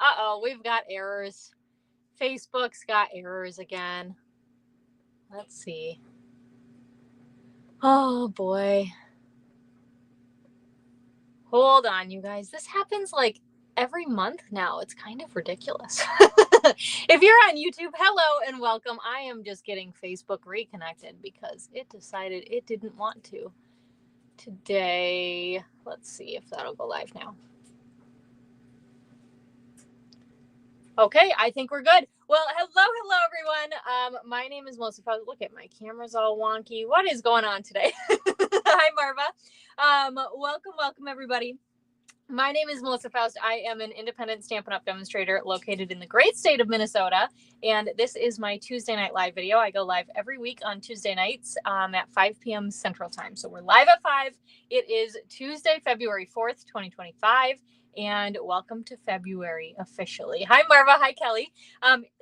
Uh-oh, we've got errors. Facebook's got errors again. Let's see. Oh, boy. Hold on, you guys. This happens like every month now. It's kind of ridiculous. If you're on YouTube, hello and welcome. I am just getting Facebook reconnected because it decided it didn't want to today. Let's see if that'll go live now. Okay, I think we're good. Well, hello, everyone. My name is Melissa Faust. Look at my camera's all wonky. What is going on today? Hi, Marva. Welcome, everybody. My name is Melissa Faust. I am an independent Stampin' Up! Demonstrator located in the great state of Minnesota, and this is my Tuesday night live video. I go live every week on Tuesday nights at 5 p.m. Central Time. So we're live at 5. It is Tuesday, February 4th, 2025. And welcome to February officially. Hi, Marva. Hi, Kelly.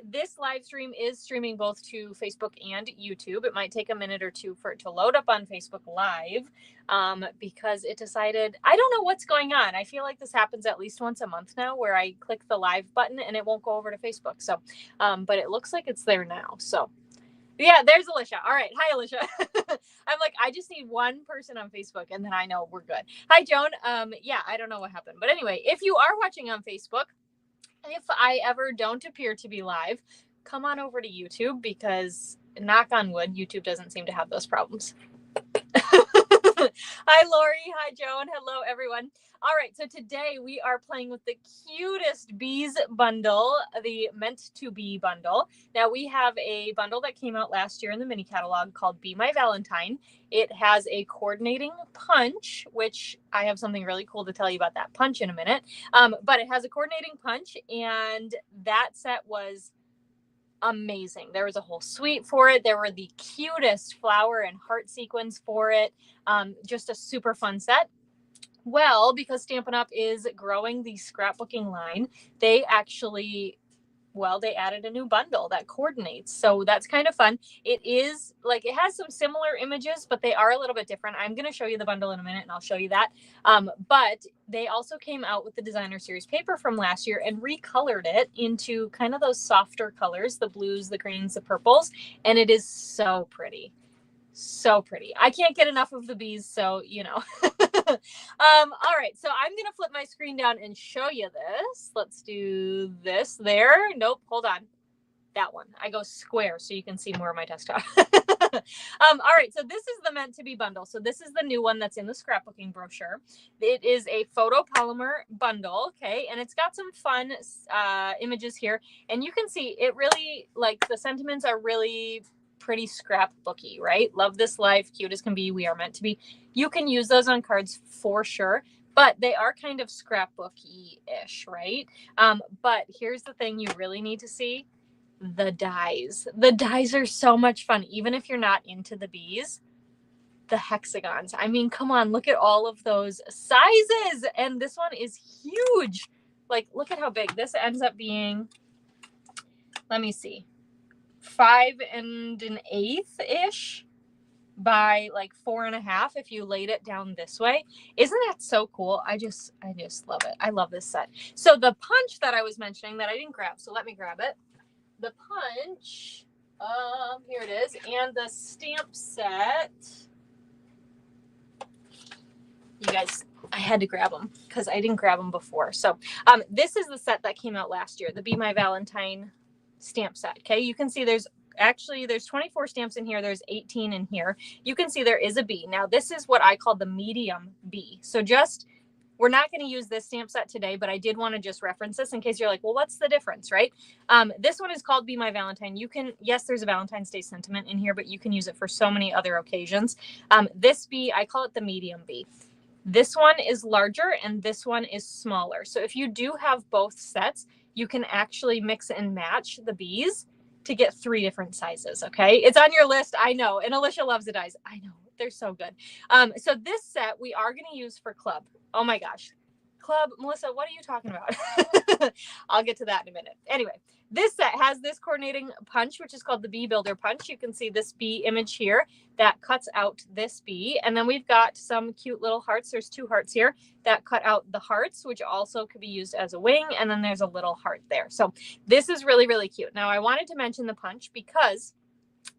This live stream is streaming both to Facebook and YouTube. It might take a minute or two for it to load up on Facebook Live because it decided, I don't know what's going on. I feel like this happens at least once a month now where I click the live button and it won't go over to Facebook. So, but it looks like it's there now. So yeah, there's Alicia. All right. Hi, Alicia. I'm like, I just need one person on Facebook and then I know we're good. Hi, Joan. Yeah, I don't know what happened. But anyway, if you are watching on Facebook, if I ever don't appear to be live, come on over to YouTube because knock on wood, YouTube doesn't seem to have those problems. Hi, Lori. Hi, Joan. Hello, everyone. All right, so today we are playing with the cutest bees bundle, the Meant to Be bundle. Now, we have a bundle that came out last year in the mini catalog called Be My Valentine. It has a coordinating punch, which I have something really cool to tell you about that punch in a minute. But it has a coordinating punch, and that set was amazing. There was a whole suite for it. There were the cutest flower and heart sequins for it. Just a super fun set. Well, because Stampin' Up! Is growing the scrapbooking line, they actually, they added a new bundle that coordinates. So that's kind of fun. It is like, it has some similar images, but they are a little bit different. I'm going to show you the bundle in a minute and I'll show you that. But they also came out with the designer series paper from last year and recolored it into kind of those softer colors, the blues, the greens, the purples. And it is so pretty. So pretty. I can't get enough of the bees. So, you know, all right. So I'm going to flip my screen down and show you this. Let's do this there. Nope. Hold on. That one. I go square so you can see more of my desktop. All right. So this is the Meant to Be bundle. So this is the new one that's in the scrapbooking brochure. It is a photopolymer bundle. Okay. And it's got some fun images here. And you can see it really, like, the sentiments are really pretty scrapbooky, right? Love this life, cute as can be, we are meant to be. You can use those on cards for sure, but they are kind of scrapbooky-ish, right? But here's the thing you really need to see, the dies. The dies are so much fun, even if you're not into the bees. The hexagons. I mean, come on, look at all of those sizes. And this one is huge. Like, look at how big. This ends up being, let me see, 5 1/8 ish by like 4 1/2 if you laid it down this way. Isn't that so cool? I just love it. I love this set. So the punch that I was mentioning that I didn't grab, so let me grab it. The punch, here it is, and the stamp set. You guys, I had to grab them because I didn't grab them before. So this is the set that came out last year, the Be My Valentine stamp set. Okay, you can see there's 24 stamps in here. There's 18 in here. You can see there is a bee. Now this is what I call the medium bee. So we're not going to use this stamp set today, but I did want to just reference this in case you're like, well, what's the difference, right? This one is called Be My Valentine. You can, yes, there's a Valentine's Day sentiment in here, but you can use it for so many other occasions. This bee, I call it the medium bee. This one is larger and this one is smaller. So if you do have both sets, you can actually mix and match the bees to get 3 different sizes, okay? It's on your list, I know. And Alicia loves the dies. I know, they're so good. So this set we are going to use for club. Oh my gosh. Club, Melissa, what are you talking about? I'll get to that in a minute. Anyway, this set has this coordinating punch, which is called the bee builder punch. You can see this bee image here that cuts out this bee. And then we've got some cute little hearts. There's 2 hearts here that cut out the hearts, which also could be used as a wing. And then there's a little heart there. So this is really, really cute. Now I wanted to mention the punch because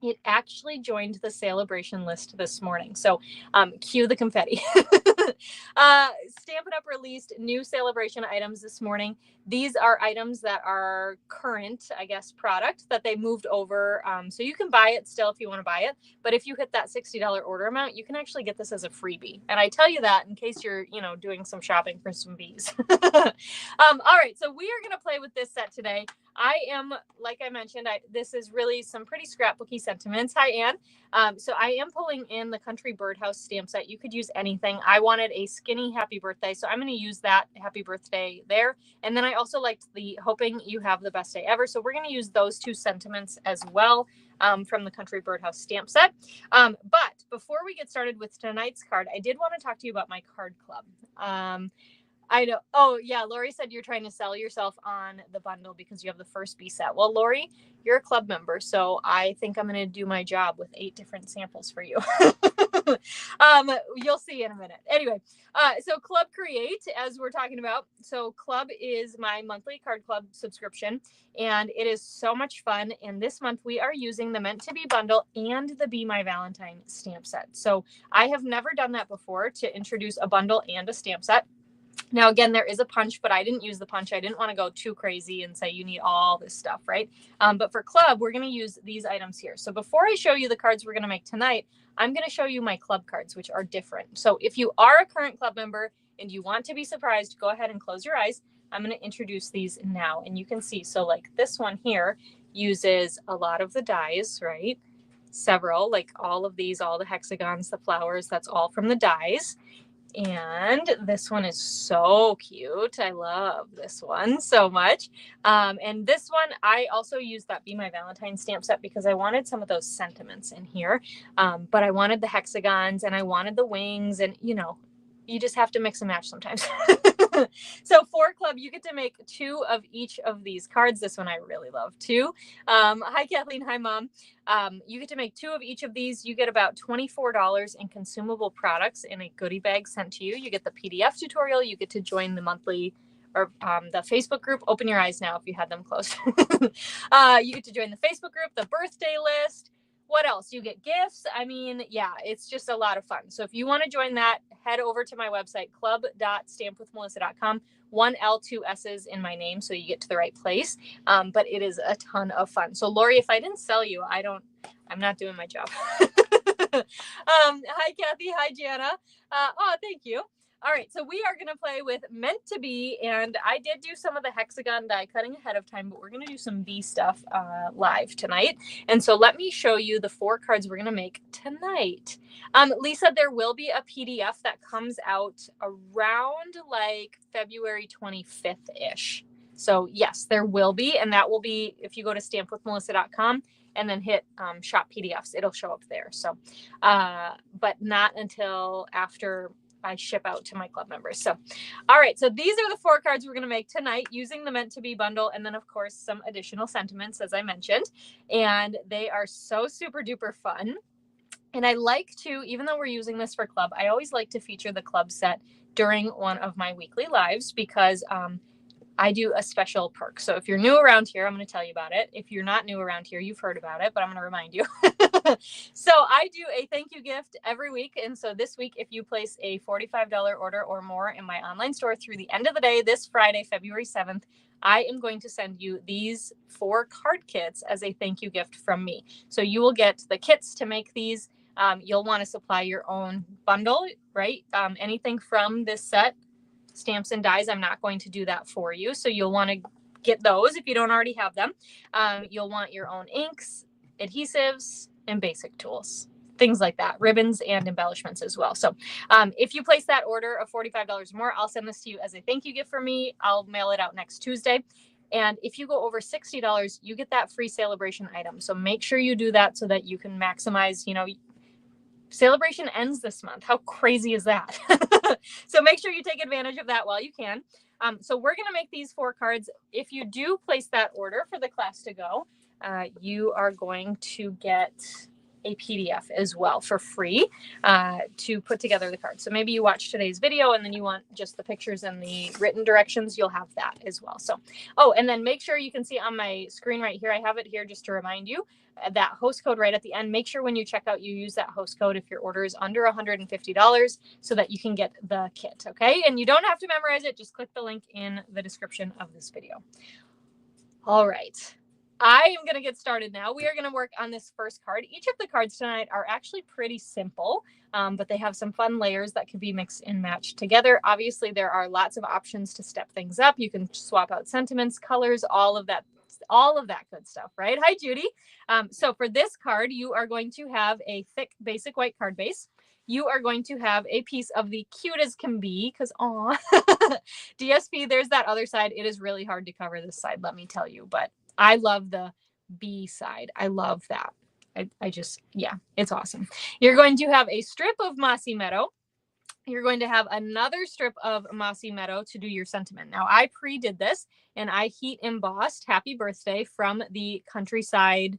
it actually joined the celebration list this morning. So cue the confetti. Stampin' Up! Released new celebration items this morning. These are items that are current, I guess, product that they moved over. So you can buy it still if you want to buy it. But if you hit that $60 order amount, you can actually get this as a freebie. And I tell you that in case you're, doing some shopping for some bees. All right, so we are going to play with this set today. I am, like I mentioned, this is really some pretty scrapbooky sentiments. Hi, Anne. So I am pulling in the Country Birdhouse stamp set. You could use anything. I wanted a skinny happy birthday, so I'm going to use that happy birthday there. And then I also liked the hoping you have the best day ever. So we're going to use those 2 sentiments as well from the Country Birdhouse stamp set. But before we get started with tonight's card, I did want to talk to you about my card club. I know. Oh, yeah. Lori said you're trying to sell yourself on the bundle because you have the first bee set. Well, Lori, you're a club member, so I think I'm going to do my job with 8 different samples for you. You'll see in a minute. Anyway, so Club Create, as we're talking about. So Club is my monthly card club subscription, and it is so much fun. And this month we are using the Meant to Be bundle and the Be My Valentine stamp set. So I have never done that before, to introduce a bundle and a stamp set. Now, again, there is a punch, but I didn't use the punch. I didn't want to go too crazy and say you need all this stuff, right? But for club, we're going to use these items here. So before I show you the cards we're going to make tonight, I'm going to show you my club cards, which are different. So if you are a current club member and you want to be surprised, go ahead and close your eyes. I'm going to introduce these now, and you can see. So like this one here uses a lot of the dies, right? Several, like all of these, all the hexagons, the flowers, that's all from the dies. And this one is so cute. I love this one so much. And this one, I also used that Be My Valentine stamp set because I wanted some of those sentiments in here. But I wanted the hexagons and I wanted the wings, and you just have to mix and match sometimes. So for club, you get to make 2 of each of these cards. This one I really love too. Hi, Kathleen. Hi, Mom. You get to make 2 of each of these. You get about $24 in consumable products in a goodie bag sent to you. You get the PDF tutorial. You get to join the monthly or the Facebook group. Open your eyes now if you had them closed. You get to join the Facebook group, the birthday list. What else? You get gifts. I mean, yeah, it's just a lot of fun. So if you want to join that, head over to my website, club.stampwithmelissa.com. 1 L, 2 S's in my name, so you get to the right place. But it is a ton of fun. So Lori, if I didn't sell you, I'm not doing my job. Hi, Kathy. Hi, Jana. Thank you. All right, so we are going to play with Meant to Be, and I did do some of the hexagon die cutting ahead of time, but we're going to do some bee stuff live tonight. And so let me show you the 4 cards we're going to make tonight. Lisa, there will be a PDF that comes out around like February 25th-ish. So yes, there will be, and that will be if you go to stampwithmelissa.com and then hit shop PDFs, it'll show up there. So, but not until after I ship out to my club members. So, all right. So these are the 4 cards we're going to make tonight using the Meant to Be bundle. And then of course, some additional sentiments, as I mentioned, and they are so super duper fun. And I like to, even though we're using this for club, I always like to feature the club set during one of my weekly lives because, I do a special perk. So if you're new around here, I'm going to tell you about it. If you're not new around here, you've heard about it, but I'm going to remind you. So I do a thank you gift every week. And so this week, if you place a $45 order or more in my online store through the end of the day, this Friday, February 7th, I am going to send you these 4 card kits as a thank you gift from me. So you will get the kits to make these. You'll want to supply your own bundle, right? Anything from this set, stamps and dies, I'm not going to do that for you. So you'll want to get those if you don't already have them. You'll want your own inks, adhesives, and basic tools, things like that, ribbons and embellishments as well. So if you place that order of $45 or more, I'll send this to you as a thank you gift from me. I'll mail it out next Tuesday. And if you go over $60, you get that free celebration item. So make sure you do that so that you can maximize, Celebration ends this month. How crazy is that? So make sure you take advantage of that while you can. So we're going to make these 4 cards. If you do place that order for the class to go, you are going to get a PDF as well for free to put together the card. So maybe you watch today's video and then you want just the pictures and the written directions, you'll have that as well. So, oh, and then make sure you can see on my screen right here, I have it here just to remind you, that host code right at the end. Make sure when you check out, you use that host code if your order is under $150 so that you can get the kit, okay? And you don't have to memorize it. Just click the link in the description of this video. All right. I am going to get started now. We are going to work on this first card. Each of the cards tonight are actually pretty simple, but they have some fun layers that can be mixed and matched together. Obviously, there are lots of options to step things up. You can swap out sentiments, colors, all of that good stuff, right? Hi, Judy. So for this card, you are going to have a thick basic white card base. You are going to have a piece of the cute as can be, because DSP, there's that other side. It is really hard to cover this side, let me tell you, but I love the B side. I love that. I just, yeah, it's awesome. You're going to have a strip of Mossy Meadow. You're going to have another strip of Mossy Meadow to do your sentiment. Now, I pre-did this, and I heat embossed Happy Birthday from the Countryside.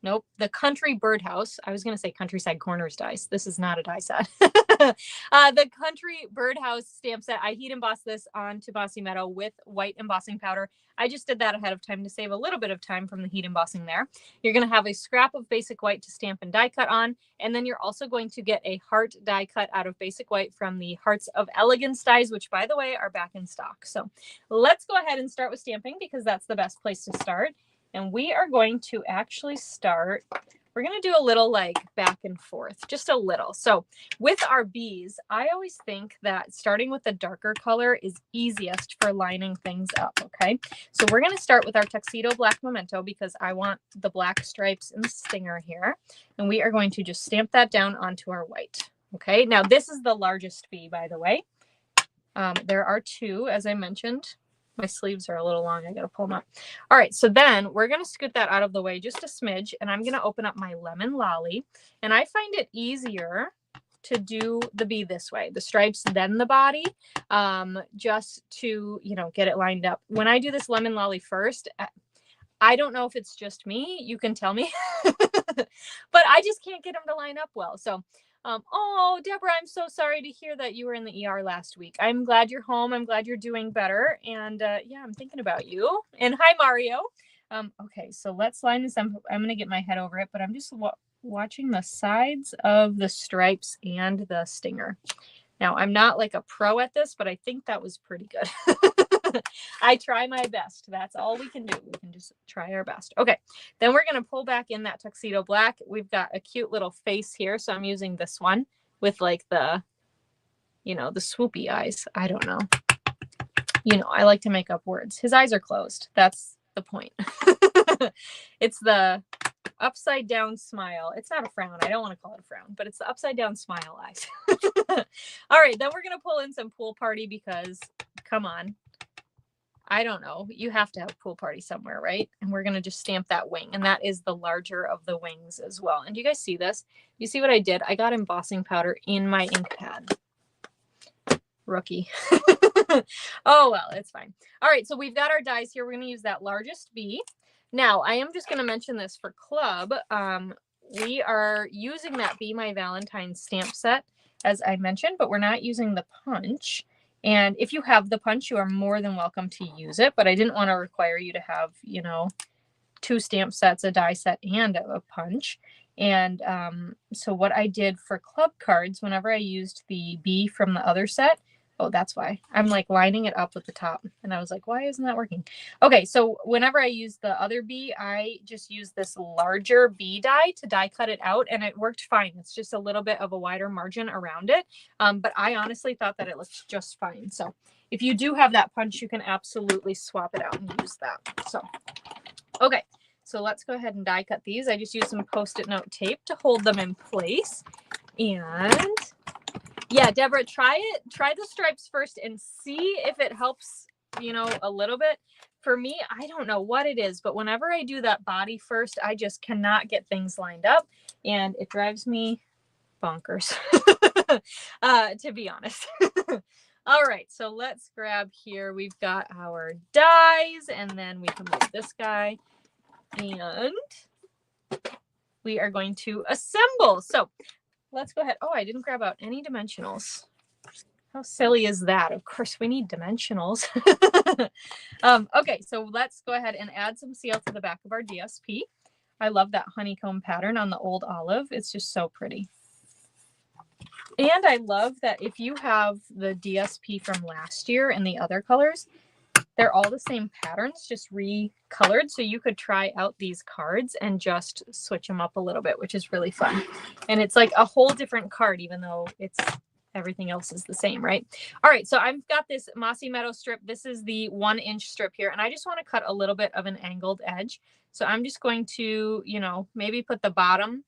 Nope, the Country Birdhouse. I was going to say Countryside Corners dice. This is not a die set. The Country Birdhouse stamp set. I heat embossed this onto Mossy Meadow with white embossing powder. I just did that ahead of time to save a little bit of time from the heat embossing there. You're going to have a scrap of basic white to stamp and die cut on. And then you're also going to get a heart die cut out of basic white from the Hearts of Elegance dies, which, by the way, are back in stock. So let's go ahead and start with stamping because that's the best place to start. And we are going to actually start, we're going to do a little like back and forth, just a little. So with our bees, I always think that starting with the darker color is easiest for lining things up, okay? So we're going to start with our Tuxedo Black Memento because I want the black stripes and stinger here. And we are going to just stamp that down onto our white, okay? Now this is the largest bee, by the way. There are 2, as I mentioned. My sleeves are a little long. I got to pull them up. All right. So then we're going to scoot that out of the way just a smidge. And I'm going to open up my Lemon Lolly. And I find it easier to do the bee this way, the stripes, then the body, just to, you know, get it lined up. When I do this Lemon Lolly first, I don't know if it's just me. You can tell me. But I just can't get them to line up well. So oh, Deborah, I'm so sorry to hear that you were in the ER last week. I'm glad you're home. I'm glad you're doing better. And yeah, I'm thinking about you. And hi, Mario. Okay, so let's line this up. I'm going to get my head over it, but I'm just watching the sides of the stripes and the stinger. Now, I'm not like a pro at this, but I think that was pretty good. I try my best. That's all we can do. We can just try our best. Okay, then we're going to pull back in that Tuxedo Black. We've got a cute little face here, so I'm using this one with like the, you know, the swoopy eyes. I don't know. You know, I like to make up words. His eyes are closed. That's the point. It's the upside down smile. It's not a frown. I don't want to call it a frown, but it's the upside down smile eyes. All right, then we're going to pull in some Pool Party because, come on. I don't know. You have to have a pool party somewhere, right? And we're going to just stamp that wing. And that is the larger of the wings as well. And do you guys see this? You see what I did? I got embossing powder in my ink pad. Rookie. Oh, well, it's fine. All right. So we've got our dies here. We're going to use that largest bee. Now, I am just going to mention this for club. We are using that Be My Valentine stamp set, as I mentioned, but we're not using the punch. And if you have the punch, you are more than welcome to use it. But I didn't want to require you to have, you know, 2 stamp sets, a die set, and a punch. And so what I did for club cards, whenever I used the B from the other set, oh, that's why. I'm like lining it up with the top. And I was like, why isn't that working? Okay, so whenever I use the other B, I just use this larger B die to die cut it out. And it worked fine. It's just a little bit of a wider margin around it. But I honestly thought that it looked just fine. So if you do have that punch, you can absolutely swap it out and use that. So, okay. So let's go ahead and die cut these. I just used some Post-it note tape to hold them in place. And yeah, Deborah, try it. Try the stripes first and see if it helps, you know, a little bit. For me, I don't know what it is, but whenever I do that body first, I just cannot get things lined up and it drives me bonkers, to be honest. All right, so let's grab here. We've got our dies, and then we can move this guy, and we are going to assemble. So let's go ahead. Oh, I didn't grab out any dimensionals. How silly is that? Of course, we need dimensionals. Okay, so let's go ahead and add some seal to the back of our DSP. I love that honeycomb pattern on the old olive. It's just so pretty. And I love that if you have the DSP from last year and the other colors, they're all the same patterns, just recolored. So you could try out these cards and just switch them up a little bit, which is really fun. And it's like a whole different card, even though it's everything else is the same, right? All right, so I've got this Mossy Meadow strip. This is the 1-inch strip here, and I just want to cut a little bit of an angled edge. So I'm just going to, you know, maybe put the bottom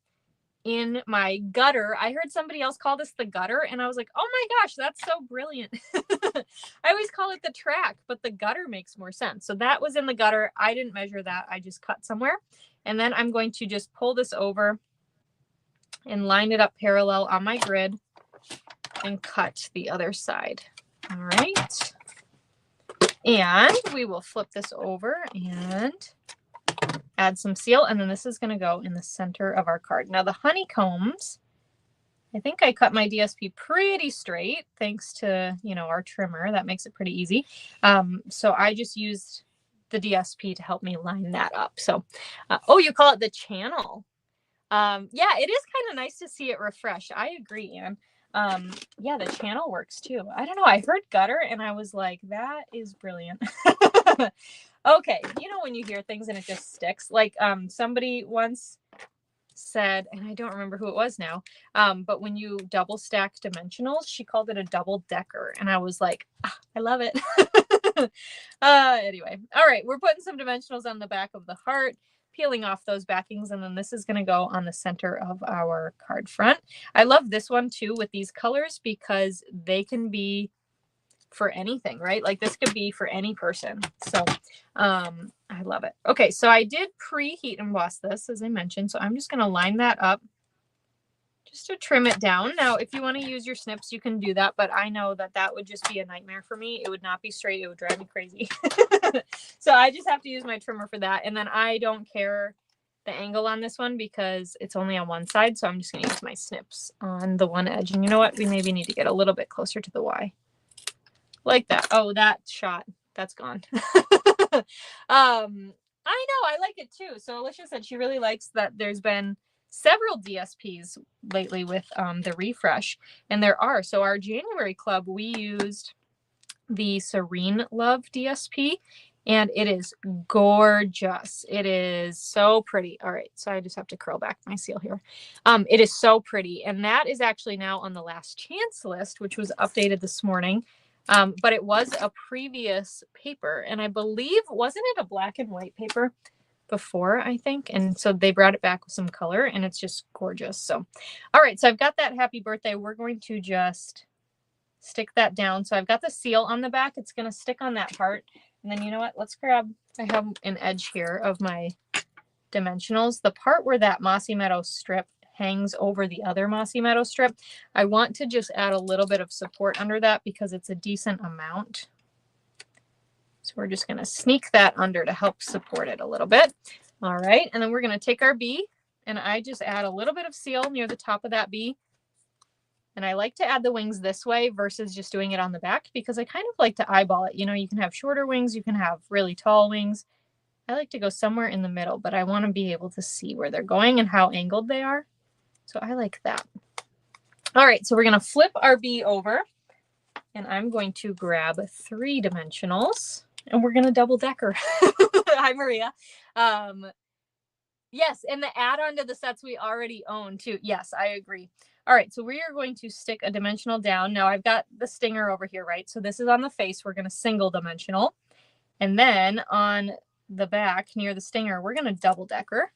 in my gutter. I heard somebody else call this the gutter, and I was like, oh my gosh, that's so brilliant. I always call it the track, but the gutter makes more sense. So that was in the gutter. I didn't measure that. I just cut somewhere. And then I'm going to just pull this over and line it up parallel on my grid and cut the other side. All right. And we will flip this over and add some seal, and then this is going to go in the center of our card. Now the honeycombs, I think I cut my DSP pretty straight thanks to, you know, our trimmer. That makes it pretty easy. So I just used the DSP to help me line that up. So, oh, you call it the channel. Yeah, it is kind of nice to see it refresh. I agree, Anne. Yeah, the channel works too. I don't know. I heard gutter and I was like, that is brilliant. Okay, you know when you hear things and it just sticks. Like somebody once said, and I don't remember who it was now, but when you double stack dimensionals, she called it a double decker. And I was like, I love it. Anyway, all right, we're putting some dimensionals on the back of the heart, peeling off those backings, and then this is going to go on the center of our card front. I love this one too with these colors because they can be for anything, right? Like this could be for any person. So I love it. Okay, so I did preheat emboss this, as I mentioned. So I'm just going to line that up just to trim it down. Now, if you want to use your snips, you can do that, but I know that that would just be a nightmare for me. It would not be straight. It would drive me crazy. So I just have to use my trimmer for that. And then I don't care the angle on this one because it's only on one side. So I'm just going to use my snips on the one edge. And you know what? We maybe need to get a little bit closer to the Y. Like that. Oh, that shot. That's gone. I know. I like it too. So Alicia said she really likes that there's been several DSPs lately with the refresh. And there are. So our January club, we used the Serene Love DSP. And it is gorgeous. It is so pretty. All right. So I just have to curl back my seal here. It is so pretty. And that is actually now on the last chance list, which was updated this morning. But it was a previous paper, and I believe, wasn't it a black and white paper before, I think? And so they brought it back with some color, and it's just gorgeous. So, all right, so I've got that happy birthday. We're going to just stick that down. So I've got the seal on the back. It's going to stick on that heart. And then you know what? Let's grab, I have an edge here of my dimensionals. The part where that Mossy Meadow strip hangs over the other Mossy Meadow strip, I want to just add a little bit of support under that because it's a decent amount. So we're just going to sneak that under to help support it a little bit. All right, and then we're going to take our bee, and I just add a little bit of seal near the top of that bee. And I like to add the wings this way versus just doing it on the back because I kind of like to eyeball it. You know, you can have shorter wings, you can have really tall wings. I like to go somewhere in the middle, but I want to be able to see where they're going and how angled they are. So I like that. All right, so we're going to flip our bee over, and I'm going to grab 3 dimensionals, and we're going to double decker. Hi, Maria. Yes, and the add-on to the sets we already own too. Yes, I agree. All right, so we are going to stick a dimensional down. Now I've got the stinger over here, right? So this is on the face. We're going to single dimensional. And then on the back near the stinger, we're going to double decker.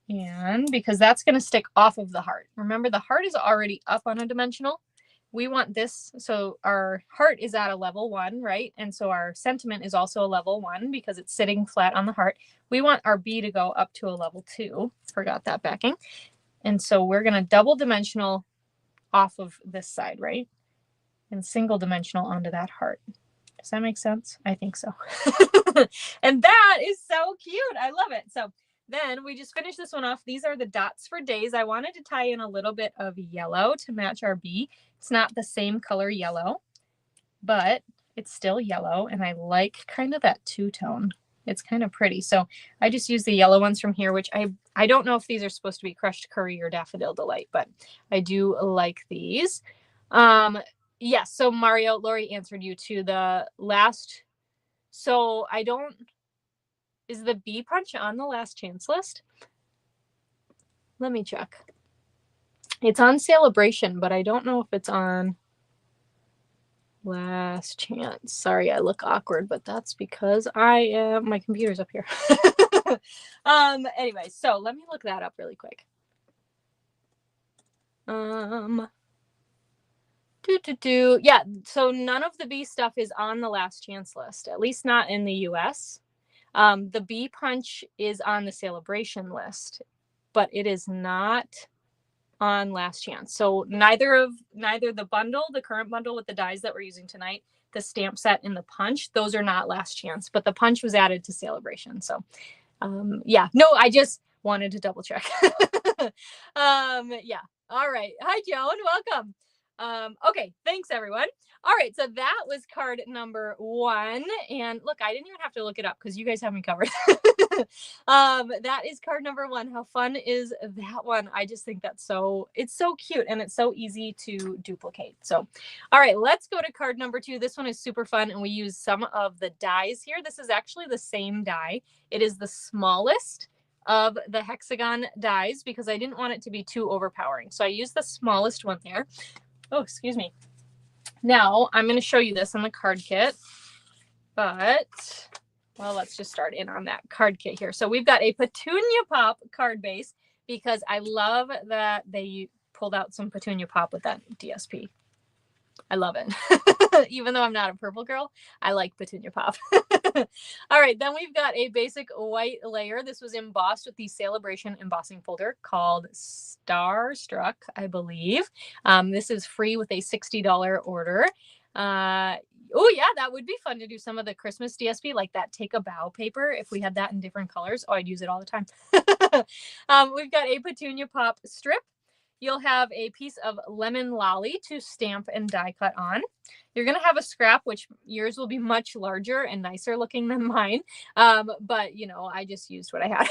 And because that's going to stick off of the heart. Remember, the heart is already up on a dimensional. We want this, so our heart is at a level 1, right? And so our sentiment is also a level 1 because it's sitting flat on the heart. We want our bee to go up to a level 2. Forgot that backing. And so we're going to double dimensional off of this side, right? And single dimensional onto that heart. Does that make sense? I think so. And that is so cute. I love it. So then we just finished this one off. These are the dots for days. I wanted to tie in a little bit of yellow to match our bee. It's not the same color yellow, but it's still yellow. And I like kind of that two-tone. It's kind of pretty. So I just use the yellow ones from here, which I don't know if these are supposed to be crushed curry or daffodil delight, but I do like these. Yes. So Mario, Lori answered you to the last. So is the bee punch on the last chance list? Let me check. It's on Celebration, but I don't know if it's on last chance. Sorry, I look awkward, but that's because my computer's up here. Anyway, so let me look that up really quick. Yeah, so none of the bee stuff is on the last chance list, at least not in the US. The bee punch is on the Celebration list, but it is not on last chance. So neither the bundle, the current bundle with the dies that we're using tonight, the stamp set and the punch, those are not last chance, but the punch was added to Celebration. So yeah, no, I just wanted to double check. Yeah. All right. Hi, Joan. Welcome. Okay. Thanks, everyone. All right. So that was card number 1. And look, I didn't even have to look it up because you guys have me covered. That is card number 1. How fun is that one? I just think it's so cute and it's so easy to duplicate. So, all right, let's go to card number 2. This one is super fun and we use some of the dies here. This is actually the same die. It is the smallest of the hexagon dies because I didn't want it to be too overpowering. So I used the smallest one there. Oh, excuse me. Now I'm going to show you this on the card kit, but well, let's just start in on that card kit here. So we've got a Petunia Pop card base because I love that they pulled out some Petunia Pop with that DSP. I love it. Even though I'm not a purple girl, I like Petunia Pop. All right, then we've got a basic white layer. This was embossed with the Celebration embossing folder called Starstruck, I believe. This is free with a $60 order. Oh yeah, that would be fun to do some of the Christmas DSP, like that Take a Bow paper. If we had that in different colors, oh, I'd use it all the time. We've got a Petunia Pop strip. You'll have a piece of lemon lolly to stamp and die cut on. You're going to have a scrap, which yours will be much larger and nicer looking than mine. But, you know, I just used what I had.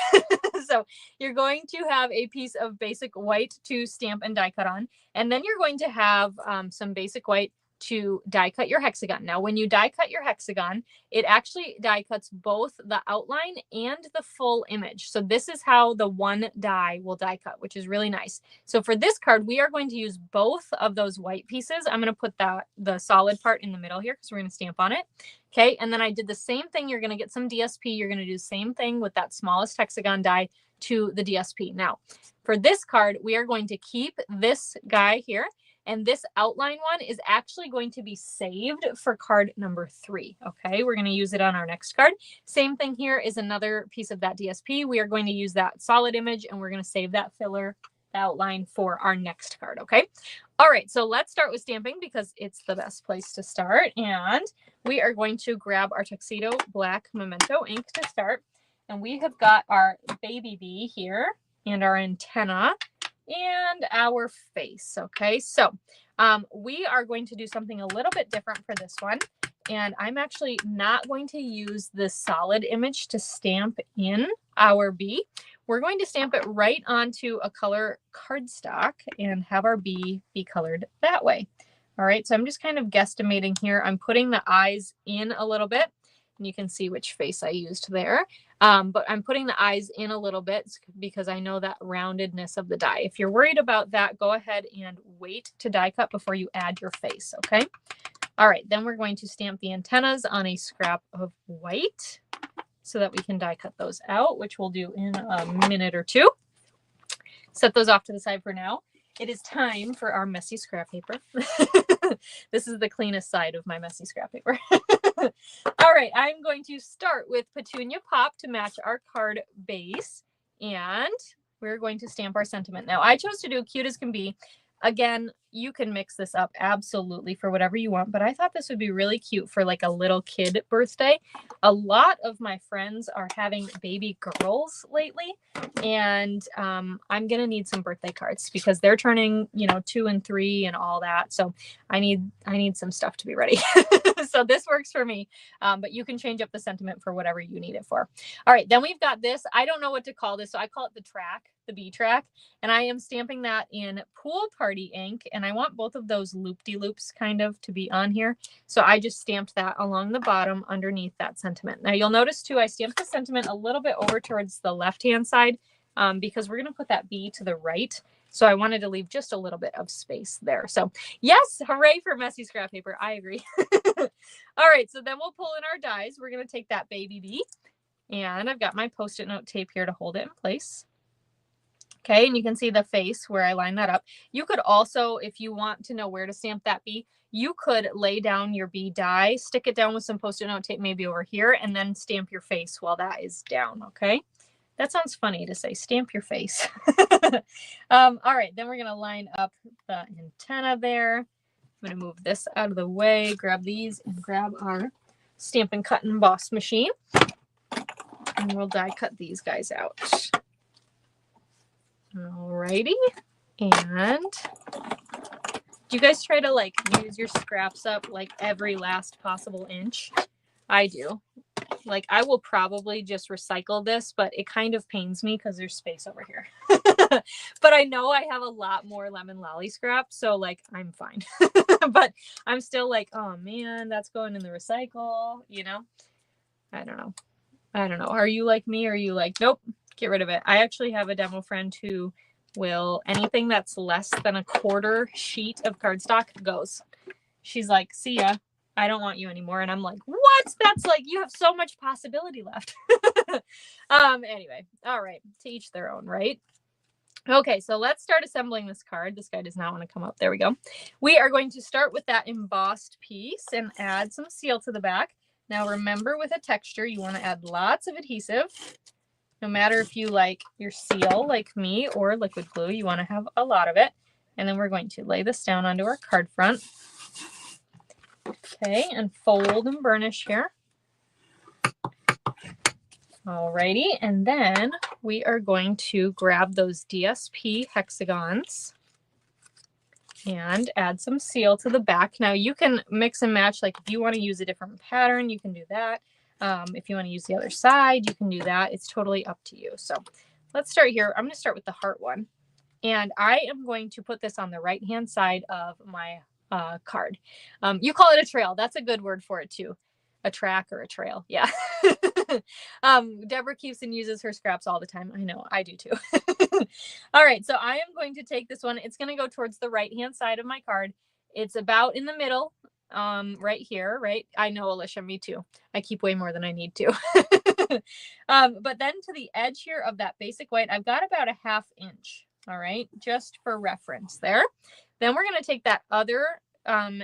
So you're going to have a piece of basic white to stamp and die cut on. And then you're going to have some basic white to die cut your hexagon. Now, when you die cut your hexagon, it actually die cuts both the outline and the full image. So this is how the one die will die cut, which is really nice. So for this card, we are going to use both of those white pieces. I'm going to put the solid part in the middle here because we're going to stamp on it. Okay. And then I did the same thing. You're going to get some DSP. You're going to do the same thing with that smallest hexagon die to the DSP. Now, for this card, we are going to keep this guy here. And this outline one is actually going to be saved for card number 3. Okay, we're going to use it on our next card. Same thing here is another piece of that DSP. We are going to use that solid image and we're going to save that filler outline for our next card. Okay. All right. So let's start with stamping because it's the best place to start. And we are going to grab our Tuxedo Black Memento ink to start. And we have got our baby bee here and our antenna and our face. Okay, so we are going to do something a little bit different for this one. And I'm actually not going to use the solid image to stamp in our bee. We're going to stamp it right onto a color cardstock and have our bee be colored that way. All right, so I'm just kind of guesstimating here. I'm putting the eyes in a little bit. And you can see which face I used there. But I'm putting the eyes in a little bit because I know that roundedness of the die. If you're worried about that, go ahead and wait to die cut before you add your face, okay? All right, then we're going to stamp the antennas on a scrap of white so that we can die cut those out, which we'll do in a minute or two. Set those off to the side for now. It is time for our messy scrap paper. This is the cleanest side of my messy scrap paper. All right, I'm going to start with Petunia Pop to match our card base. And we're going to stamp our sentiment. Now, I chose to do Cute as Can Be. Again, you can mix this up absolutely for whatever you want, but I thought this would be really cute for like a little kid birthday. A lot of my friends are having baby girls lately, and I'm going to need some birthday cards because they're turning, 2 and 3 and all that. So I need some stuff to be ready. So this works for me, but you can change up the sentiment for whatever you need it for. All right, then we've got this. I don't know what to call this, so I call it the track, the B track, and I am stamping that in Pool Party ink, and I want both of those loop-de-loops kind of to be on here. So I just stamped that along the bottom underneath that sentiment. Now you'll notice too, I stamped the sentiment a little bit over towards the left-hand side because we're going to put that B to the right. So I wanted to leave just a little bit of space there. So yes, hooray for messy scrap paper. I agree. All right, so then we'll pull in our dies. We're going to take that baby B, and I've got my Post-it note tape here to hold it in place. Okay, and you can see the face where I line that up. You could also, if you want to know where to stamp that B, you could lay down your B die, stick it down with some Post-it note tape maybe over here, and then stamp your face while that is down, okay? That sounds funny to say, stamp your face. All right, then we're going to line up the antenna there. I'm going to move this out of the way, grab these, and grab our Stampin' Cut and Emboss machine. And we'll die cut these guys out. Alrighty. And do you guys try to like use your scraps up like every last possible inch? I do. Like I will probably just recycle this, but it kind of pains me because there's space over here. But I know I have a lot more lemon lolly scraps, so like I'm fine. But I'm still like, oh man, that's going in the recycle, I don't know. Are you like me? Or are you like, nope, get rid of it? I actually have a demo friend who will, anything that's less than a quarter sheet of cardstock goes. She's like, see ya. I don't want you anymore. And I'm like, what? That's like, you have so much possibility left. Anyway, all right. To each their own, right? Okay, so let's start assembling this card. This guy does not want to come up. There we go. We are going to start with that embossed piece and add some seal to the back. Now remember, with a texture, you want to add lots of adhesive. No matter if you like your seal like me or liquid glue, you want to have a lot of it. And then we're going to lay this down onto our card front. Okay, and fold and burnish here. Alrighty, and then we are going to grab those DSP hexagons and add some seal to the back. Now you can mix and match, like if you want to use a different pattern, you can do that. If you want to use the other side, you can do that. It's totally up to you. So let's start here. I'm going to start with the heart one. And I am going to put this on the right-hand side of my card. You call it a trail. That's a good word for it too. A track or a trail. Yeah. Deborah keeps and uses her scraps all the time. I know, I do too. All right, so I am going to take this one. It's going to go towards the right-hand side of my card. It's about in the middle, right here, right? I know, Alicia, me too. I keep way more than I need to. But then to the edge here of that basic white, I've got about a 1/2 inch. All right, just for reference there. Then we're going to take that other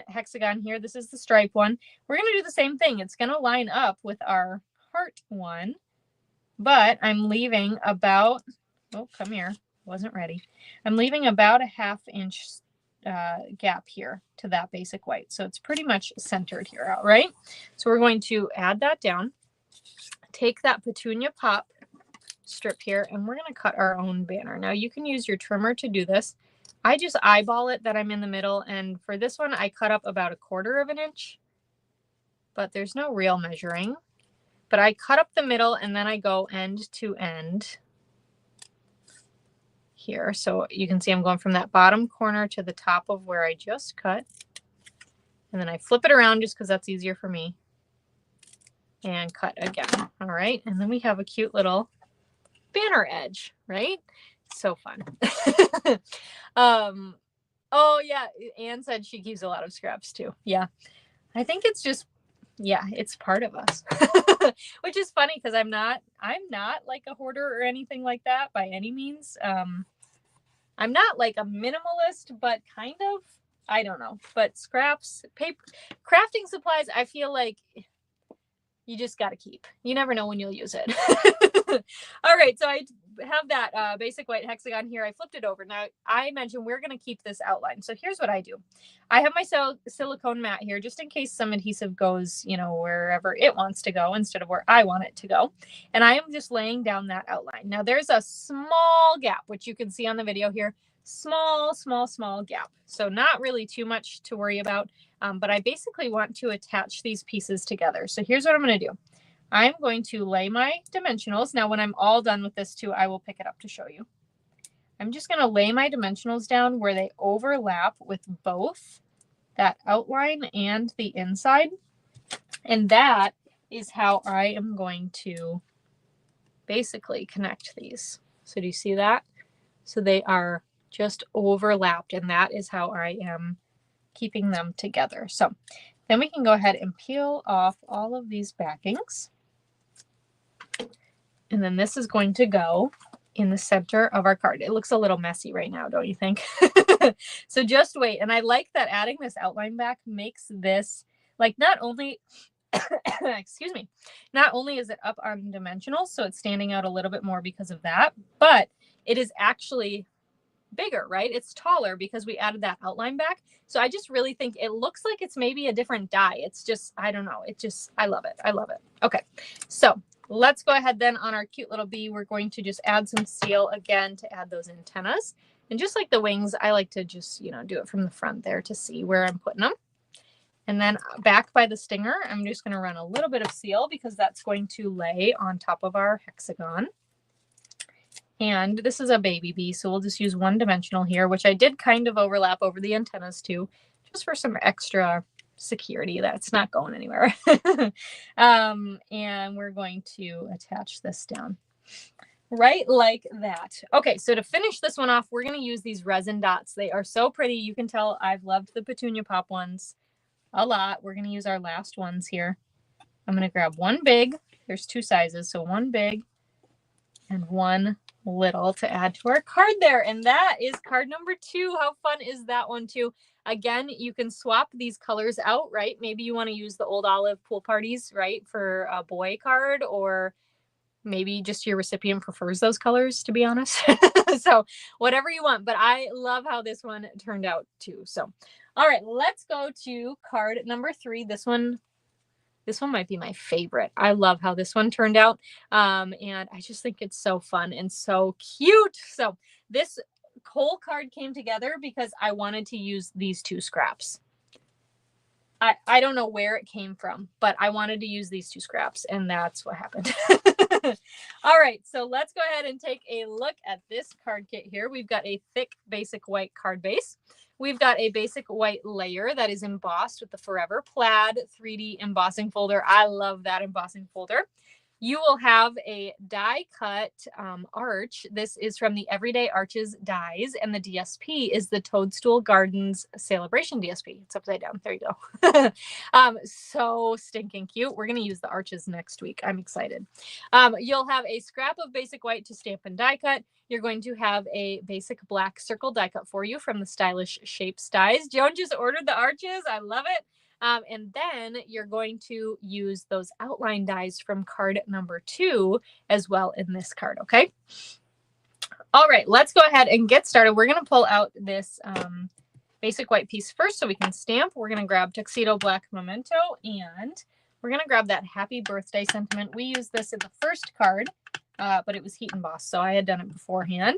hexagon here. This is the stripe one. We're going to do the same thing. It's going to line up with our heart one, but I'm leaving about, oh, come here. Wasn't ready. I'm leaving about a 1/2 inch gap here to that basic white. So it's pretty much centered here, all right? So we're going to add that down, take that petunia pop strip here, and we're going to cut our own banner. Now you can use your trimmer to do this. I just eyeball it that I'm in the middle, and for this one I cut up about 1/4 inch, but there's no real measuring. But I cut up the middle and then I go end to end here. So you can see I'm going from that bottom corner to the top of where I just cut. And then I flip it around just because that's easier for me. And cut again. All right. And then we have a cute little banner edge, right? So fun. Oh yeah. Anne said she keeps a lot of scraps too. Yeah. I think it's just, yeah, it's part of us. Which is funny because I'm not like a hoarder or anything like that by any means. I'm not like a minimalist, but kind of, I don't know. But scraps, paper, crafting supplies, I feel like you just got to keep. You never know when you'll use it. All right, so I have that basic white hexagon here. I flipped it over. Now, I mentioned we're going to keep this outline. So here's what I do. I have my silicone mat here just in case some adhesive goes, you know, wherever it wants to go instead of where I want it to go. And I am just laying down that outline. Now, there's a small gap, which you can see on the video here. Small gap. So not really too much to worry about. But I basically want to attach these pieces together. So here's what I'm going to do. I'm going to lay my dimensionals. Now, when I'm all done with this too, I will pick it up to show you. I'm just going to lay my dimensionals down where they overlap with both that outline and the inside. And that is how I am going to basically connect these. So do you see that? So they are just overlapped, and that is how I am keeping them together. So then we can go ahead and peel off all of these backings. And then this is going to go in the center of our card. It looks a little messy right now, don't you think? So just wait. And I like that adding this outline back makes this, like, not only, excuse me, not only is it up on dimensionals, so it's standing out a little bit more because of that, but it is actually bigger, right? It's taller because we added that outline back. So I just really think it looks like it's maybe a different die. It's just, I don't know. It just, I love it. I love it. Okay. So let's go ahead then on our cute little bee. We're going to just add some seal again to add those antennas. And just like the wings, I like to just, you know, do it from the front there to see where I'm putting them. And then back by the stinger, I'm just going to run a little bit of seal because that's going to lay on top of our hexagon. And this is a baby bee, so we'll just use one dimensional here, which I did kind of overlap over the antennas too, just for some extra security that it's not going anywhere. And we're going to attach this down right like that. Okay, so to finish this one off, we're going to use these resin dots. They are so pretty. You can tell I've loved the petunia pop ones a lot. We're going to use our last ones here. I'm going to grab one big. There's two sizes, so one big and one little to add to our card there. And that is card number 2. How fun is that one too? Again, you can swap these colors out, right? Maybe you want to use the old olive pool parties, right, for a boy card, or maybe just your recipient prefers those colors, to be honest. So whatever you want, but I love how this one turned out too. So, all right, let's go to card number 3. This one might be my favorite. I love how this one turned out. And I just think it's so fun and so cute. So this whole card came together because I wanted to use these 2 scraps. I don't know where it came from, but I wanted to use these 2 scraps, and that's what happened. All right, so let's go ahead and take a look at this card kit here. We've got a thick basic white card base. We've got a basic white layer that is embossed with the Forever Plaid 3D embossing folder. I love that embossing folder. You will have a die cut arch. This is from the Everyday Arches dies, and the DSP is the Toadstool Gardens Celebration DSP. It's upside down. There you go. So stinking cute. We're going to use the arches next week. I'm excited. You'll have a scrap of basic white to stamp and die cut. You're going to have a basic black circle die cut for you from the Stylish Shapes dies. Joan just ordered the arches. I love it. And then you're going to use those outline dies from card number 2 as well in this card, okay? All right, let's go ahead and get started. We're going to pull out this basic white piece first so we can stamp. We're going to grab Tuxedo Black Memento, and we're going to grab that Happy Birthday sentiment. We used this in the first card, but it was heat embossed, so I had done it beforehand.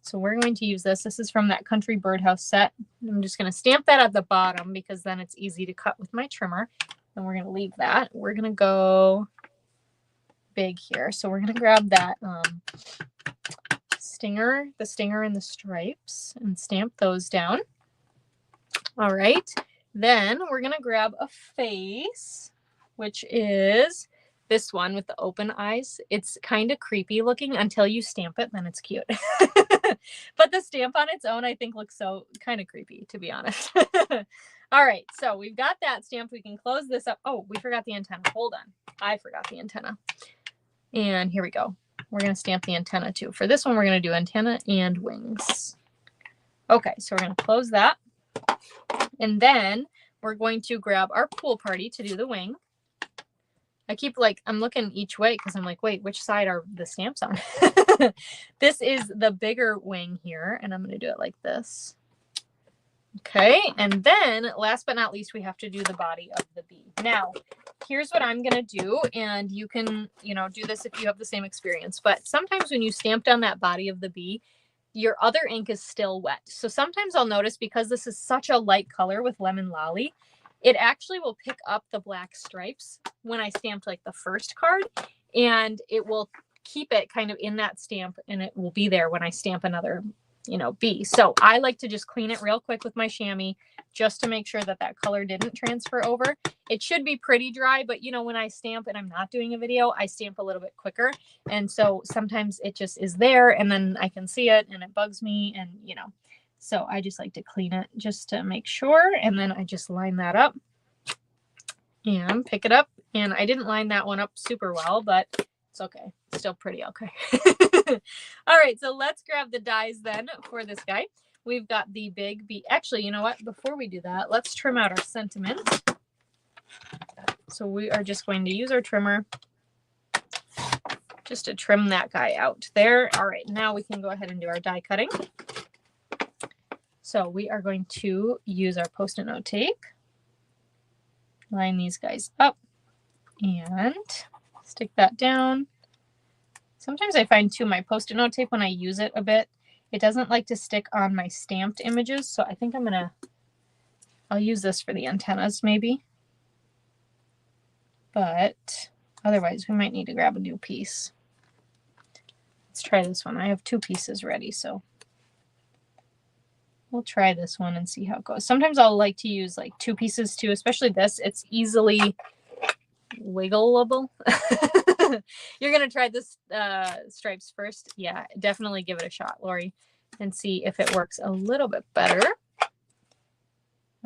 So we're going to use this. This is from that Country Birdhouse set. I'm just going to stamp that at the bottom because then it's easy to cut with my trimmer. And we're going to leave that. We're going to go big here. So we're going to grab that stinger, the stinger and the stripes, and stamp those down. All right. Then we're going to grab a face, which is this one with the open eyes. It's kind of creepy looking until you stamp it, then it's cute. But the stamp on its own, I think, looks so kind of creepy, to be honest. All right, so we've got that stamped. We can close this up. Oh, we forgot the antenna. Hold on. I forgot the antenna. And here we go. We're going to stamp the antenna too. For this one, we're going to do antenna and wings. Okay, so we're going to close that. And then we're going to grab our pool party to do the wing. I'm looking each way because I'm like, wait, which side are the stamps on? This is the bigger wing here, and I'm going to do it like this. Okay, and then last but not least, we have to do the body of the bee. Now, here's what I'm going to do, and you can, do this if you have the same experience, but sometimes when you stamp down that body of the bee, your other ink is still wet. So sometimes I'll notice, because this is such a light color with Lemon Lolly, it actually will pick up the black stripes when I stamped like the first card, and it will keep it kind of in that stamp, and it will be there when I stamp another bee. So I like to just clean it real quick with my chamois just to make sure that that color didn't transfer over. It should be pretty dry, but when I stamp and I'm not doing a video, I stamp a little bit quicker. And so sometimes it just is there, and then I can see it and it bugs me, and so I just like to clean it just to make sure. And then I just line that up and pick it up. And I didn't line that one up super well, but it's okay. It's still pretty okay. All right, so let's grab the dies then for this guy. We've got the big bee. Actually, you know what? Before we do that, let's trim out our sentiment. So we are just going to use our trimmer just to trim that guy out there. All right, now we can go ahead and do our die cutting. So we are going to use our Post-it note tape, line these guys up, and stick that down. Sometimes I find too, my Post-it note tape, when I use it a bit, it doesn't like to stick on my stamped images. So I think I'll use this for the antennas maybe. But otherwise we might need to grab a new piece. Let's try this one. I have 2 pieces ready, so we'll try this one and see how it goes. Sometimes I'll like to use like 2 pieces too, especially this. It's easily wiggleable. You're going to try this stripes first. Yeah, definitely give it a shot, Lori, and see if it works a little bit better.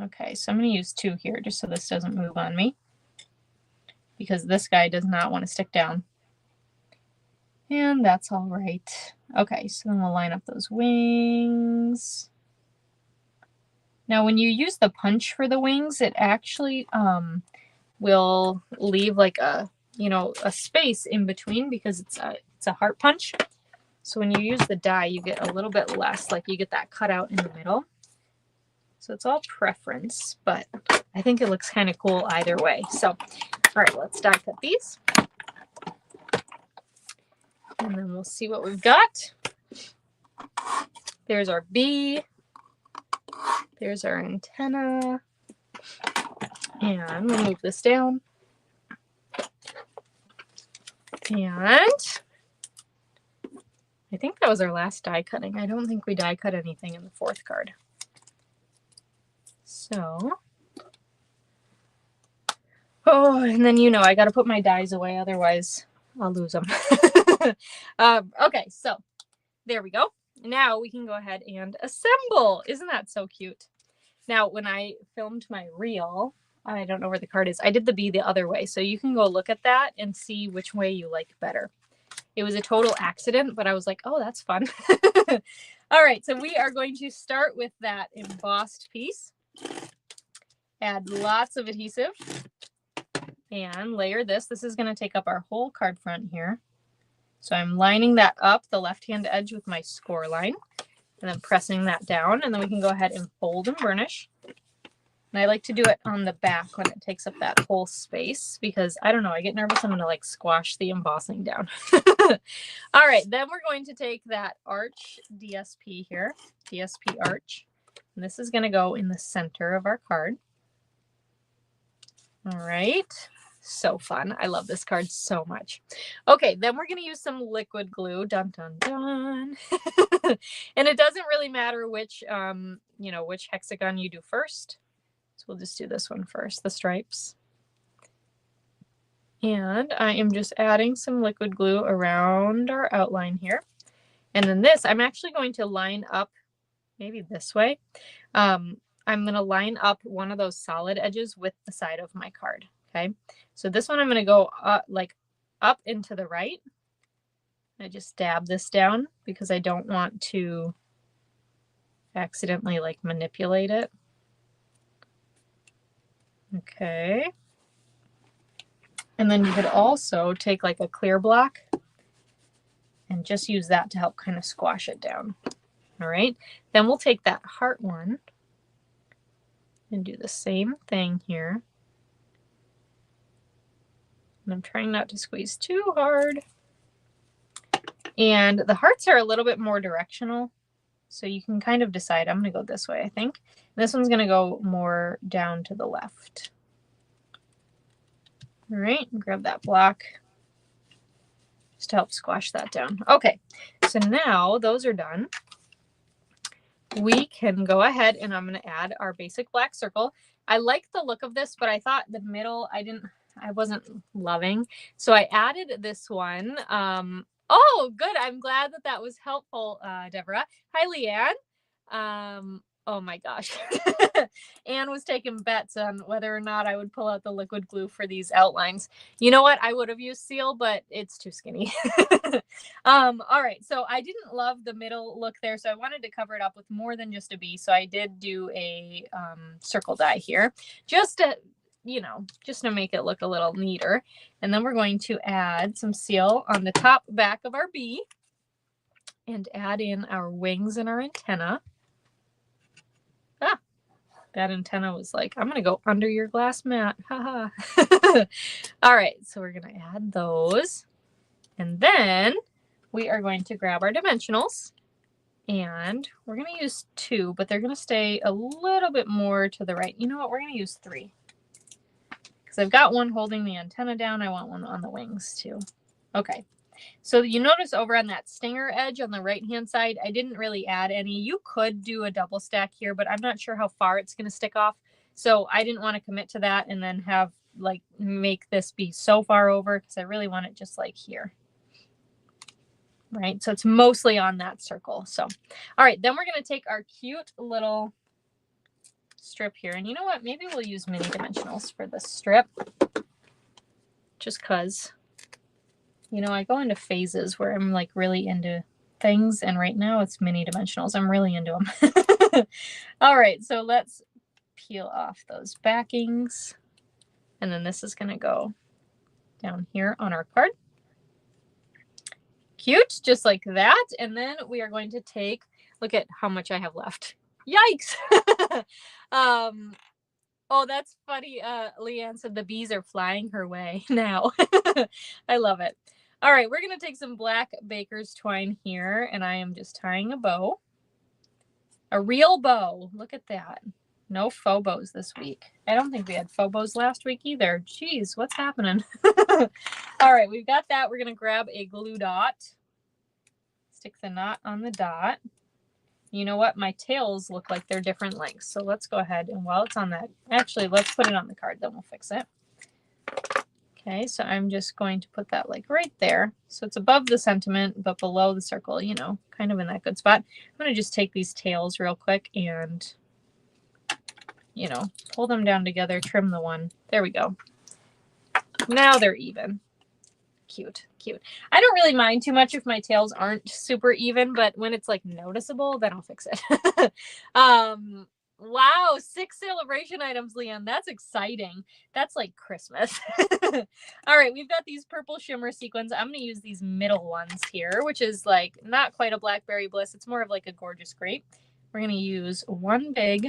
Okay, so I'm going to use 2 here just so this doesn't move on me, because this guy does not want to stick down. And that's all right. Okay, so then we'll line up those wings. Now, when you use the punch for the wings, it actually will leave like a space in between, because it's a heart punch. So when you use the die, you get a little bit less, like you get that cutout in the middle. So it's all preference, but I think it looks kind of cool either way. So, all right, let's die cut these. And then we'll see what we've got. There's our bee. There's our antenna. And we'll move this down. And I think that was our last die cutting. I don't think we die cut anything in the 4th card. So, and then I got to put my dies away, otherwise I'll lose them. Okay, so there we go. Now we can go ahead and assemble. Isn't that so cute? Now, when I filmed my reel, I don't know where the card is, I did the bee the other way. So you can go look at that and see which way you like better. It was a total accident, but I was like, oh, that's fun. All right, so we are going to start with that embossed piece. Add lots of adhesive and layer this. This is going to take up our whole card front here. So I'm lining that up, the left-hand edge, with my score line, and then pressing that down. And then we can go ahead and fold and burnish. And I like to do it on the back when it takes up that whole space, because I don't know, I get nervous I'm going to like squash the embossing down. All right, then we're going to take that arch DSP here, DSP arch. And this is going to go in the center of our card. All right. So fun. I love this card so much. Okay, then we're going to use some liquid glue. Dun, dun, dun. And it doesn't really matter which, which hexagon you do first. So we'll just do this one first, the stripes. And I am just adding some liquid glue around our outline here. And then this, I'm actually going to line up maybe this way. I'm going to line up one of those solid edges with the side of my card. Okay, so this one I'm going to go up into the right. I just dab this down because I don't want to accidentally like manipulate it. Okay. And then you could also take like a clear block and and just use that to help kind of squash it down. All right, then we'll take that heart one and do the same thing here. And I'm trying not to squeeze too hard. And the hearts are a little bit more directional, so you can kind of decide. I'm going to go this way, I think. And this one's going to go more down to the left. All right, grab that block just to help squash that down. Okay, so now those are done. We can go ahead and I'm going to add our basic black circle. I like the look of this, but I thought the middle I wasn't loving. So I added this one. Oh, good. I'm glad that that was helpful, Deborah. Hi, Leanne. Oh my gosh. Anne was taking bets on whether or not I would pull out the liquid glue for these outlines. You know what? I would have used seal, but it's too skinny. All right. So I didn't love the middle look there. So I wanted to cover it up with more than just a bee. So I did do a circle die here just to, you know, just to make it look a little neater. And then we're going to add some seal on the top back of our bee and add in our wings and our antenna. Ah, that antenna was like, I'm going to go under your glass mat. Haha. All right, so we're going to add those. And then we are going to grab our dimensionals. And we're going to use 2, but they're going to stay a little bit more to the right. You know what? We're going to use 3. Because I've got one holding the antenna down. I want one on the wings too. Okay. So you notice over on that stinger edge on the right-hand side, I didn't really add any. You could do a double stack here, but I'm not sure how far it's going to stick off. So I didn't want to commit to that and then have like make this be so far over because I really want it just like here. Right. So it's mostly on that circle. So, all right, then we're going to take our cute little strip here. And you know what? Maybe we'll use mini dimensionals for this strip just because, you know, I go into phases where I'm like really into things. And right now it's mini dimensionals. I'm really into them. All right. So let's peel off those backings. And then this is going to go down here on our card. Cute. Just like that. And then we are going to take, look at how much I have left. Yikes. Oh, that's funny. Leanne said the bees are flying her way now. I love it. All right, we're going to take some black baker's twine here, and I am just tying a bow. A real bow. Look at that. No faux bows this week. I don't think we had faux bows last week either. Jeez, what's happening? All right, we've got that. We're going to grab a glue dot. Stick the knot on the dot. You know what? My tails look like they're different lengths. So let's go ahead and while it's on that, actually, let's put it on the card. Then we'll fix it. Okay, so I'm just going to put that like right there. So it's above the sentiment, but below the circle, you know, kind of in that good spot. I'm going to just take these tails real quick and, you know, pull them down together, trim the one. There we go. Now they're even. Cute, cute. I don't really mind too much if my tails aren't super even, but when it's like noticeable, then I'll fix it. Wow, 6 celebration items, Leanne. That's exciting. That's like Christmas. All right, we've got these purple shimmer sequins. I'm going to use these middle ones here, which is like not quite a blackberry bliss. It's more of like a gorgeous grape. We're going to use one big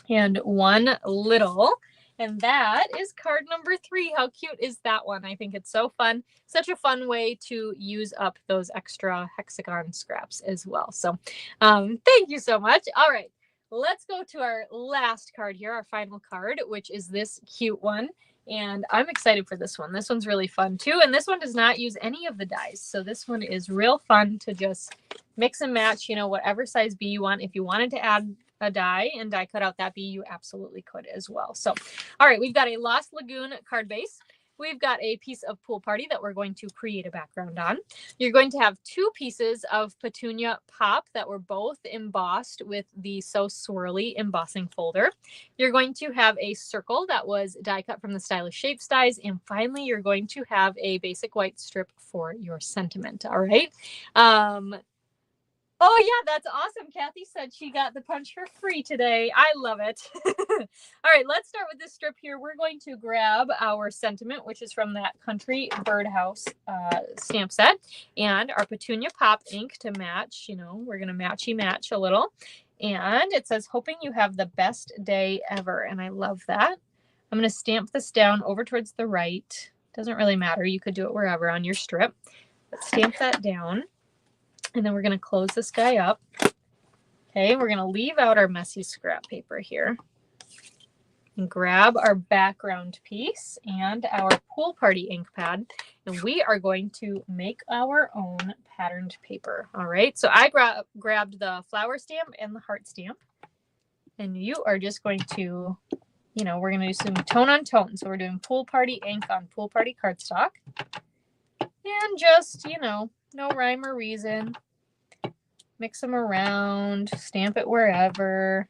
and one little. And that is card number 3. How cute is that one? I think it's so fun. Such a fun way to use up those extra hexagon scraps as well. So thank you so much. All right, let's go to our last card here, our final card, which is this cute one. And I'm excited for this one. This one's really fun too. And this one does not use any of the dies. So this one is real fun to just mix and match, you know, whatever size bee you want. If you wanted to add a die and die cut out that bee, you absolutely could as well. So, all right, we've got a Lost Lagoon card base. We've got a piece of Pool Party that we're going to create a background on. You're going to have 2 pieces of Petunia Pop that were both embossed with the So Swirly embossing folder. You're going to have a circle that was die cut from the Stylish Shapes dies. And finally, you're going to have a basic white strip for your sentiment. All right. Oh yeah, that's awesome. Kathy said she got the punch for free today. I love it. All right, let's start with this strip here. We're going to grab our sentiment, which is from that Country Birdhouse stamp set, and our Petunia Pop ink to match. You know, we're going to matchy match a little. And it says, hoping you have the best day ever. And I love that. I'm going to stamp this down over towards the right. Doesn't really matter. You could do it wherever on your strip. But stamp that down. And then we're going to close this guy up. Okay, we're going to leave out our messy scrap paper here. And grab our background piece and our pool party ink pad. And we are going to make our own patterned paper. All right, so I grabbed the flower stamp and the heart stamp. And you are just going to, you know, we're going to do some tone on tone. So we're doing pool party ink on pool party cardstock. And just, you know, no rhyme or reason. Mix them around, stamp it wherever.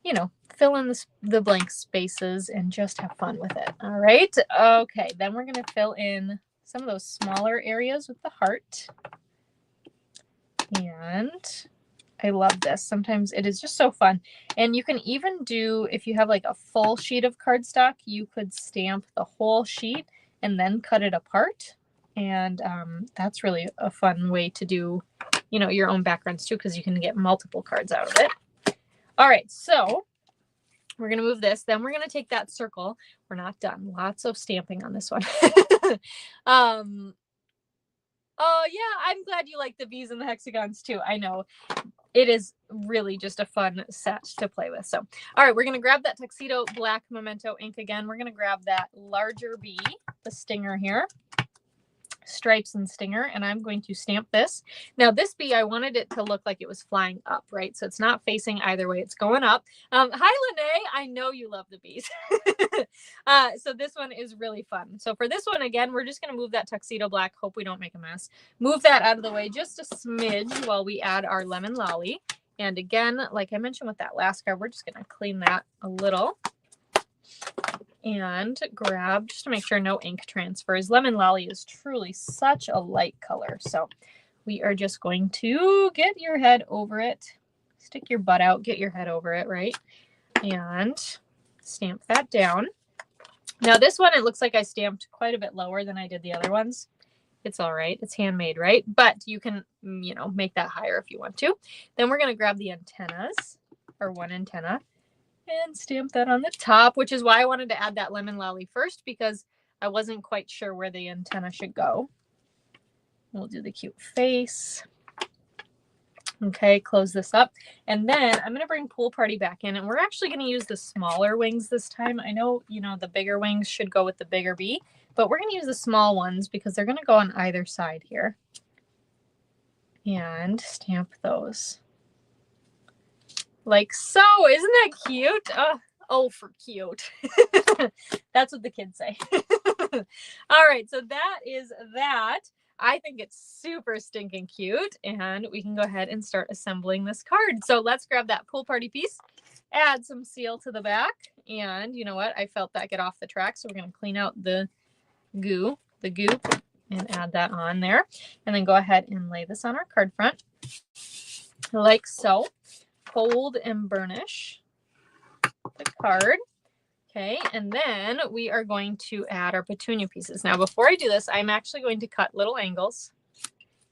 You know, fill in the blank spaces and just have fun with it. All right. Okay, then we're going to fill in some of those smaller areas with the heart. And I love this. Sometimes it is just so fun. And you can even do, if you have like a full sheet of cardstock, you could stamp the whole sheet and then cut it apart. And that's really a fun way to do, you know, your own backgrounds too, because you can get multiple cards out of it. All right, so we're going to move this. Then we're going to take that circle. We're not done. Lots of stamping on this one. Oh, yeah, I'm glad you like the bees and the hexagons too. I know. It is really just a fun set to play with. So, all right, we're going to grab that Tuxedo Black Memento ink again. We're going to grab that larger bee, the stinger here. Stripes and stinger, and I'm going to stamp this. Now this bee, I wanted it to look like it was flying up, right? So it's not facing either way, it's going up. Hi Lene, I know you love the bees. So this one is really fun. So for this one, again, we're just going to move that tuxedo black. Hope we don't make a mess. Move that out of the way just a smidge while we add our lemon lolly. And again, like I mentioned with that last card, we're just going to clean that a little and grab just to make sure no ink transfers. Lemon lolly is truly such a light color. So we are just going to get your head over it. Stick your butt out, get your head over it, right? And stamp that down. Now this one, it looks like I stamped quite a bit lower than I did the other ones. It's all right. It's handmade, right? But you can, you know, make that higher if you want to. Then we're going to grab the antennas, or one antenna, and stamp that on the top, which is why I wanted to add that lemon lolly first, because I wasn't quite sure where the antenna should go. We'll do the cute face. Okay, close this up. And then I'm going to bring Pool Party back in, and we're actually going to use the smaller wings this time. I know, you know, the bigger wings should go with the bigger bee, but we're going to use the small ones because they're going to go on either side here. And stamp those. Like so. Isn't that cute? Oh, for cute. That's what the kids say. All right, so that is that. I think it's super stinking cute, and we can go ahead and start assembling this card. So let's grab that Pool Party piece, add some seal to the back, and you know what? I felt that get off the track, so we're going to clean out the goo, the goop, and add that on there. And then go ahead and lay this on our card front, like so. Fold and burnish the card. Okay, and then we are going to add our petunia pieces. Now, before I do this, I'm actually going to cut little angles.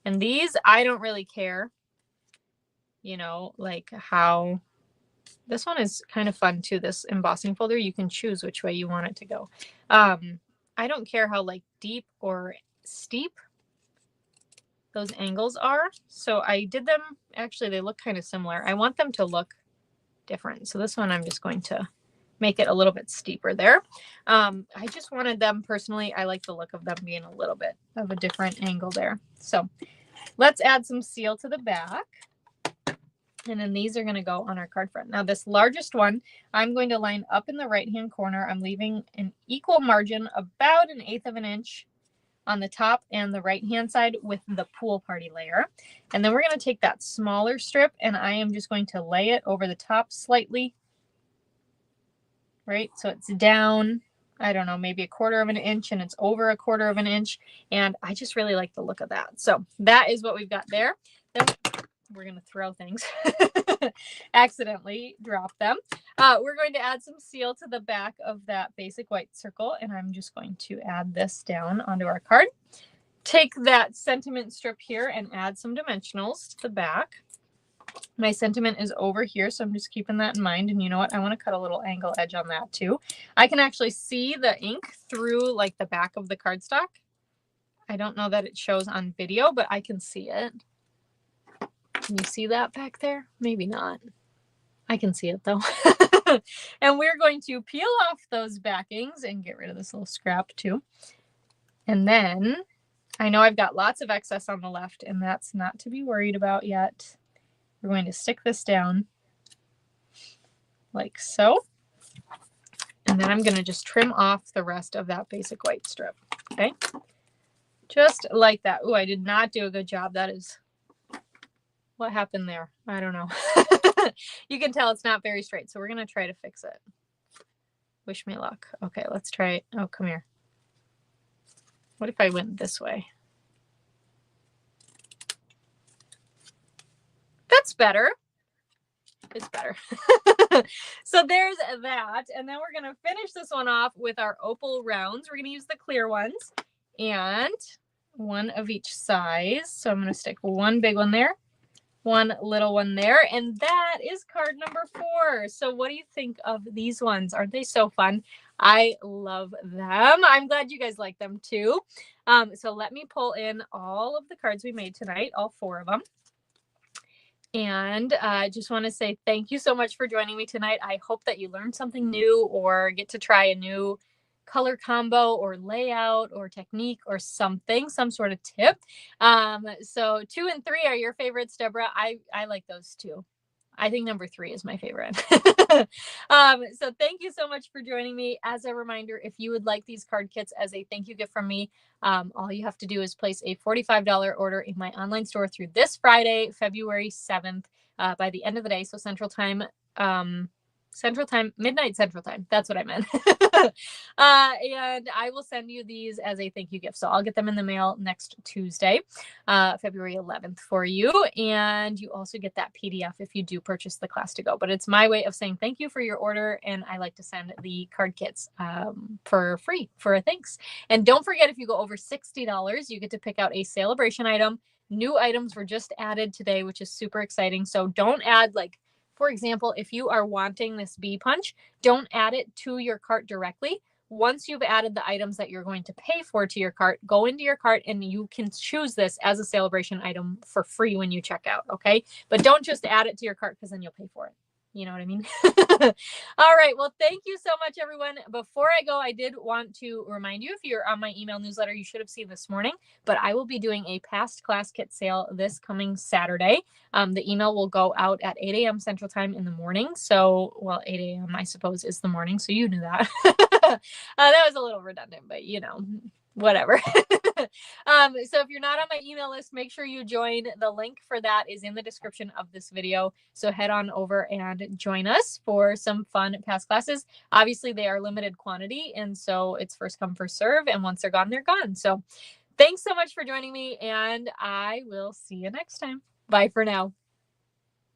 And these, I don't really care, you know, like how this one is kind of fun too. This embossing folder, you can choose which way you want it to go. I don't care how like deep or steep those angles are. So I did them, actually they look kind of similar. I want them to look different. So this one I'm just going to make it a little bit steeper there. I just wanted them personally, I like the look of them being a little bit of a different angle there. So let's add some seal to the back. And then these are going to go on our card front. Now this largest one, I'm going to line up in the right hand corner. I'm leaving an equal margin, about 1/8 of an inch on the top and the right hand side with the Pool Party layer. And then we're going to take that smaller strip and I am just going to lay it over the top slightly, right? So it's down I don't know, maybe 1/4 of an inch, and it's over 1/4 of an inch. And I just really like the look of that. So that is what we've got there. Then we're going to throw things, accidentally drop them. We're going to add some seal to the back of that basic white circle. And I'm just going to add this down onto our card. Take that sentiment strip here and add some dimensionals to the back. My sentiment is over here, so I'm just keeping that in mind. And you know what? I want to cut a little angle edge on that too. I can actually see the ink through like the back of the cardstock. I don't know that it shows on video, but I can see it. Can you see that back there? Maybe not. I can see it though. And we're going to peel off those backings and get rid of this little scrap too. And then I know I've got lots of excess on the left, and that's not to be worried about yet. We're going to stick this down like so. And then I'm going to just trim off the rest of that basic white strip. Okay. Just like that. Oh, I did not do a good job. That is what happened there. I don't know. You can tell it's not very straight. So we're going to try to fix it. Wish me luck. Okay, let's try it. Oh, come here. What if I went this way? That's better. It's better. So there's that. And then we're going to finish this one off with our opal rounds. We're going to use the clear ones and one of each size. So I'm going to stick one big one there, one little one there, and that is card number 4. So what do you think of these ones? Aren't they so fun? I love them. I'm glad you guys like them too. So let me pull in all of the cards we made tonight, all 4 of them. And I just want to say thank you so much for joining me tonight. I hope that you learned something new or get to try a new color combo or layout or technique or something, some sort of tip. So 2 and 3 are your favorites, Deborah. I like those too. I think number 3 is my favorite. So thank you so much for joining me. As a reminder, if you would like these card kits as a thank you gift from me, all you have to do is place a $45 order in my online store through this Friday, February 7th, by the end of the day. So Central Time, midnight Central Time. That's what I meant. And I will send you these as a thank you gift. So I'll get them in the mail next Tuesday, February 11th for you. And you also get that PDF if you do purchase the class to go. But it's my way of saying thank you for your order. And I like to send the card kits for free for a thanks. And don't forget, if you go over $60, you get to pick out a celebration item. New items were just added today, which is super exciting. So don't add, like, for example, if you are wanting this bee punch, don't add it to your cart directly. Once you've added the items that you're going to pay for to your cart, go into your cart and you can choose this as a celebration item for free when you check out, okay? But don't just add it to your cart because then you'll pay for it. You know what I mean? All right. Well, thank you so much, everyone. Before I go, I did want to remind you, if you're on my email newsletter, you should have seen this morning, but I will be doing a past class kit sale this coming Saturday. The email will go out at 8 a.m. Central Time in the morning. So, well, 8 a.m. I suppose is the morning. So you knew that. That was a little redundant, but you know, whatever. So if you're not on my email list, make sure you join. The link for that is in the description of this video. So head on over and join us for some fun past classes. Obviously, they are limited quantity, and so it's first come, first serve. And once they're gone, they're gone. So thanks so much for joining me, and I will see you next time. Bye for now.